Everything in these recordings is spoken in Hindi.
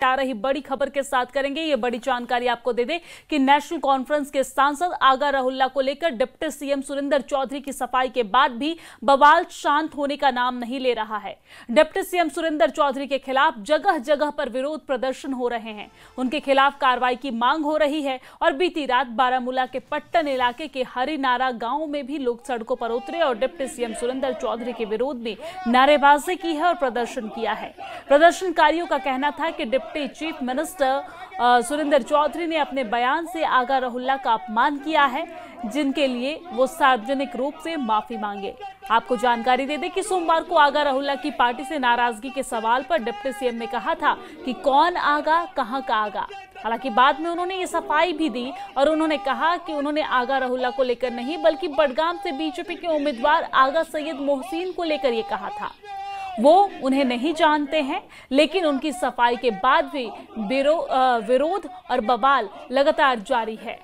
आ रही बड़ी खबर के साथ करेंगे। ये बड़ी जानकारी आपको दे दें कि नेशनल कॉन्फ्रेंस के सांसद आगा रहुल्ला को लेकर डिप्टी सीएम सुरेंद्र चौधरी की सफाई के बाद भी बवाल शांत होने का नाम नहीं ले रहा है। डिप्टी सीएम सुरेंद्र चौधरी के खिलाफ जगह जगह पर विरोध प्रदर्शन हो रहे हैं। उनके खिलाफ कार्रवाई की मांग हो रही है और बीती रात बारामूला के पट्टन इलाके के हरिनारा गांव में भी लोग सड़कों पर उतरे और डिप्टी सीएम सुरेंद्र चौधरी के विरोध में नारेबाजी की है और प्रदर्शन किया है। प्रदर्शनकारियों का कहना था कि deputy chief minister Surendra Chaudhary ने अपने बयान से आगा रहुल्ला का अपमान किया है, जिनके लिए वो सार्वजनिक रूप से माफी मांगे। आपको जानकारी दे दें कि सोमवार को आगा रहुल्ला की पार्टी से नाराजगी के सवाल पर डिप्टी सीएम ने कहा था कि कौन आगा, कहां का आगा। हालांकि बाद में उन्होंने ये सफाई भी दी और उन्होंने कहा कि उन्होंने आगा रहुल्ला को लेकर नहीं बल्कि बडगाम से बीजेपी के उम्मीदवार आगा सैयद मोहसिन को लेकर ये कहा था। वो उन्हें नहीं जानते हैं, लेकिन उनकी सफाई के बाद भी विरोध और बवाल लगातार जारी है।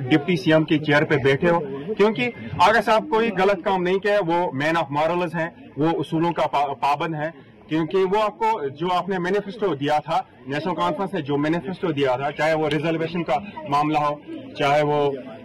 डिप्टी सीएम की चेयर पे बैठे हो, क्योंकि आगा साहब कोई गलत काम नहीं किया। वो मैन ऑफ मॉरल्स हैं, वो उसूलों का पाबंद है, क्योंकि वो आपको जो आपने मैनिफेस्टो दिया था, नेशनल कॉन्फ्रेंस ने जो मैनिफेस्टो दिया था, चाहे वो रिजर्वेशन का मामला हो, चाहे वो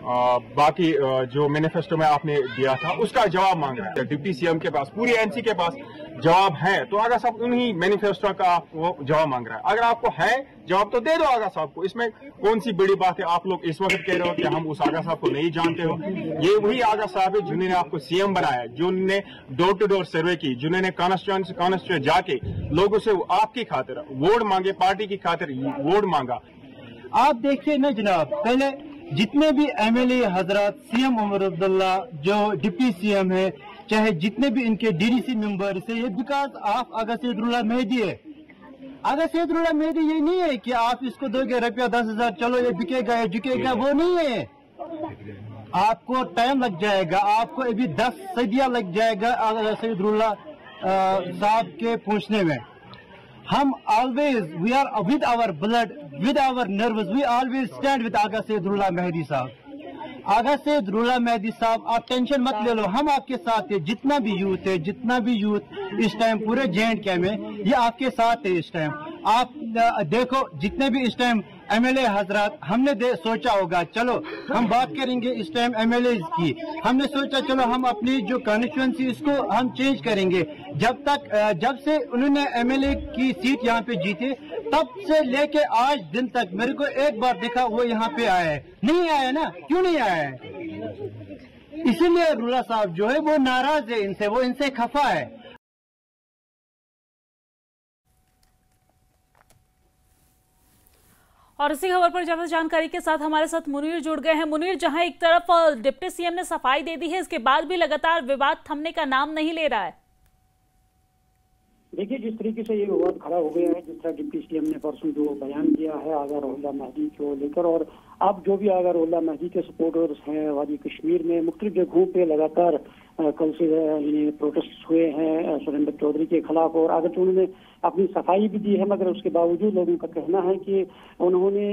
बाकी जो मैनिफेस्टो में आपने दिया था, उसका जवाब मांग रहा है। डिप्टी सीएम के पास, पूरी एनसी के पास जवाब है, तो आगा साहब उन्हीं मैनिफेस्टो का वो जवाब मांग रहा है। अगर आपको है जवाब तो दे दो आगा साहब को, इसमें कौन सी बड़ी बात है। आप लोग इस वक्त कह रहे हो कि हम उस आगा साहब को नहीं जानते हो। ये वही आगा साहब है जिन्होंने आपको सीएम बनाया, जिन्होंने डोर टू डोर सर्वे की, जिन्होंने कॉन्स्टिट्यूएंसी जाके लोगों से आपकी खातिर वोट मांगे, पार्टी की खातिर वोट मांगा। आप देखिए ना जनाब, पहले जितने भी एमएलए हजरात, सीएम उमर अब्दुल्ला जो डिप्टी सीएम है, चाहे जितने भी इनके डीडीसी मेंबर्स है, ये बिकॉज ऑफ आगा सैयदुल्लाह मेहदी है। आगा सैयदुल्लाह मेहदी ये नहीं है कि आप इसको दोगे रुपया 10,000, चलो ये बिकेगा ये झुकेगा, वो नहीं है। आपको टाइम लग जाएगा, आपको अभी 10 सदियां लग जाएगा आगा सैयदुल्लाह साहब के पहुंचने में। हम always we are with our blood, with our nerves, we always stand with Aga Syedullah Mehdi Sahab. Aga Syedullah Mehdi साहब, आप टेंशन मत ले लो, हम आपके साथ है। जितना भी यूथ है, जितना भी यूथ इस टाइम पूरे J&K में, ये आपके साथ है इस टाइम। आप देखो जितने भी इस टाइम एमएलए हजरात, हमने सोचा होगा चलो हम बात करेंगे इस टाइम एमएलए की। हमने सोचा चलो हम अपनी जो कॉन्स्टिट्यूएंसी इसको हम चेंज करेंगे। जब से उन्होंने एमएलए की सीट यहाँ पे जीती, तब से लेके आज दिन तक मेरे को एक बार देखा वो यहाँ पे आया है? नहीं आया ना, क्यों नहीं आया है? इसीलिए रुल्ला साहब जो है वो नाराज है इनसे, वो इनसे खफा है। और इसी खबर पर ज्यादा जानकारी के साथ हमारे साथ मुनीर जुड़ गए हैं। मुनीर, जहां एक तरफ डिप्टी सीएम ने सफाई दे दी है, इसके बाद भी लगातार विवाद थमने का नाम नहीं ले रहा है। देखिए, जिस तरीके से ये विवाद खड़ा हो गया है, जिस तरह डिप्टी सीएम ने परसों जो बयान दिया है आगा रहुल्ला मेहदी को लेकर, और अब जो भी आगा रहुल्ला मेहदी के सपोर्टर्स हैं वादी कश्मीर में मुख्तलिफ जगहों पे लगातार कल से प्रोटेस्ट हुए हैं सुरेंद्र चौधरी के खिलाफ। और अगर उन्होंने अपनी सफाई भी दी है, मगर उसके बावजूद लोगों का कहना है कि उन्होंने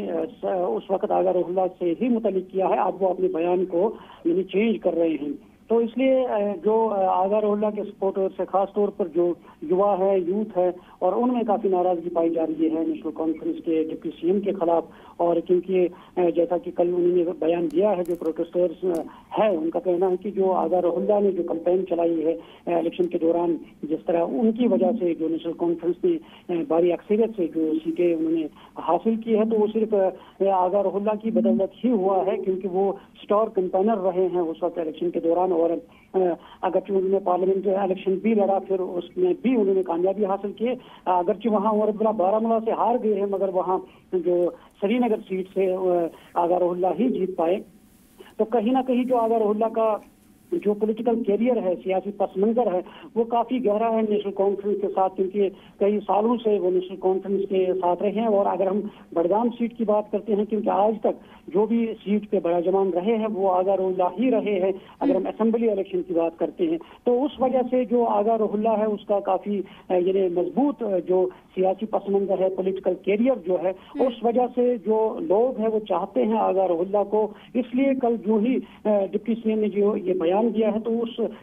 उस वक्त आगा रहुल्ला से ही मुतल्लिक किया है, अब वो अपने बयान को चेंज कर रहे हैं। तो इसलिए जो आगा रहुल्ला के सपोर्टर्स है, खास तौर पर जो युवा है, यूथ है, और उनमें काफी नाराजगी पाई जा रही है नेशनल कॉन्फ्रेंस के डिप्टी सीएम के खिलाफ। और क्योंकि जैसा कि कल उन्होंने बयान दिया है, जो प्रोटेस्टर्स है उनका कहना है कि जो आगा रहुल्ला ने जो कैंपेन चलाई है इलेक्शन के दौरान, जिस तरह उनकी वजह से जो नेशनल कॉन्फ्रेंस ने भारी अक्सरियत से जो सीटें उन्होंने हासिल की है, तो वो सिर्फ आगा रहुल्ला की बदौलत ही हुआ है, क्योंकि वो स्टार कैंपेनर रहे हैं उस वक्त इलेक्शन के दौरान। और अगरचे उन्होंने पार्लियामेंट इलेक्शन भी लड़ा, फिर उसमें भी उन्होंने कामयाबी हासिल की। अगरचे वहाँ उमर अब्दुल्ला बारामूला से हार गए हैं, मगर वहाँ जो श्रीनगर सीट से आगा रहुल्ला ही जीत पाए। तो कहीं ना कहीं जो आगा रहुल्ला का जो पॉलिटिकल कैरियर है, सियासी पस मंजर है, वो काफी गहरा है नेशनल कॉन्फ्रेंस के साथ, क्योंकि कई सालों से वो नेशनल कॉन्फ्रेंस के साथ रहे हैं। और अगर हम बडगाम सीट की बात करते हैं, क्योंकि आज तक जो भी सीट पे बड़ा जमान रहे हैं वो आगा रहुल्ला ही रहे हैं। अगर हम असेंबली इलेक्शन की बात करते हैं, तो उस वजह से जो आगा रहुल्ला है उसका काफी मजबूत जो सियासी पस मंजर है, पॉलिटिकल कैरियर जो है, उस वजह से जो लोग हैं वो चाहते हैं आगा रहुल्ला को। इसलिए कल जो ही डिप्टी सीएम ने जो ये बयान दिया है तो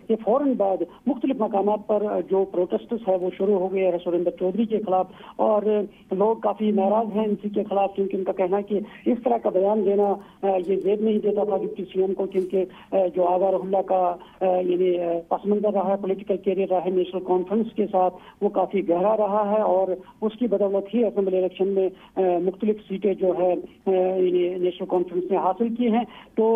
ये फौरन बाद मुख्तलिफ मकामात पर जो प्रोटेस्ट्स है वो शुरू हो गए हैं सुरेंद्र चौधरी के खिलाफ, और लोग काफी नाराज हैं इनसी के खिलाफ, क्योंकि उनका कहना है कि इस तरह का बयान देना ये जेब नहीं देता था डिप्टी सीएम को, क्योंकि जो आगा रहुल्ला का यानी पस मंजर रहा है, पॉलिटिकल कैरियर रहा है नेशनल कॉन्फ्रेंस के साथ, वो काफी गहरा रहा है और उसकी बदौलत ही असेंबली इलेक्शन में मुख्तलिफ सीटें जो है नेशनल कॉन्फ्रेंस ने हासिल की हैं। तो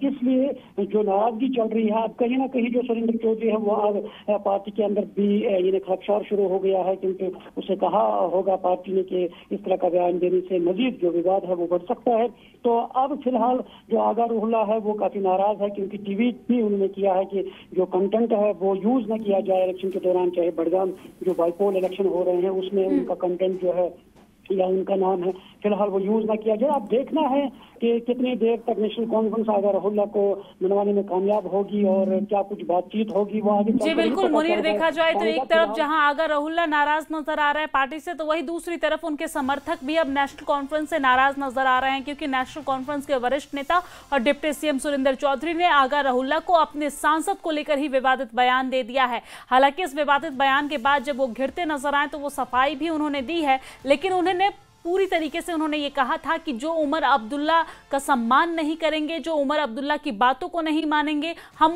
इसलिए जो नाराजगी चल रही है, अब कहीं ना कहीं जो सुरेंद्र चौधरी है वो अब पार्टी के अंदर भी यानी खदशार शुरू हो गया है, क्योंकि उसे कहा होगा पार्टी ने कि इस तरह का बयान देने से मजीद जो विवाद है वो बढ़ सकता है। तो अब फिलहाल जो आगा रहुल्ला है वो काफी नाराज है, क्योंकि ट्वीट भी उन्होंने किया है कि जो कंटेंट है वो यूज न किया जाए इलेक्शन के दौरान, चाहे बड़गाम जो बाइपोल इलेक्शन हो रहे हैं उसमें उनका कंटेंट जो है या उनका नाम है फिलहाल वो यूज ना किया जाए। अब देखना है कि कितनी देर तक नेशनल कॉन्फ्रेंस आगा रहुल्ला को मनवाने में कामयाब होगी और क्या कुछ बातचीत होगी वो आगे। जी बिल्कुल मुनीर, देखा जाए तो एक तरफ जहां आगा रहुल्ला नाराज नजर आ रहे हैं पार्टी से, तो वही दूसरी तरफ उनके समर्थक भी अब नेशनल कॉन्फ्रेंस से नाराज नजर आ रहे हैं, क्योंकि नेशनल कॉन्फ्रेंस के वरिष्ठ नेता और डिप्टी सीएम सुरेंद्र चौधरी ने आगा रहुल्ला को अपने सांसद को लेकर ही विवादित बयान दे दिया है। हालांकि इस विवादित बयान के बाद जब वो घिरते नजर आए तो वो सफाई भी उन्होंने दी है, लेकिन उन्होंने पूरी तरीके से उन्होंने ये कहा था कि जो उमर अब्दुल्ला का सम्मान नहीं करेंगे, जो उमर अब्दुल्ला की बातों को नहीं मानेंगे, हम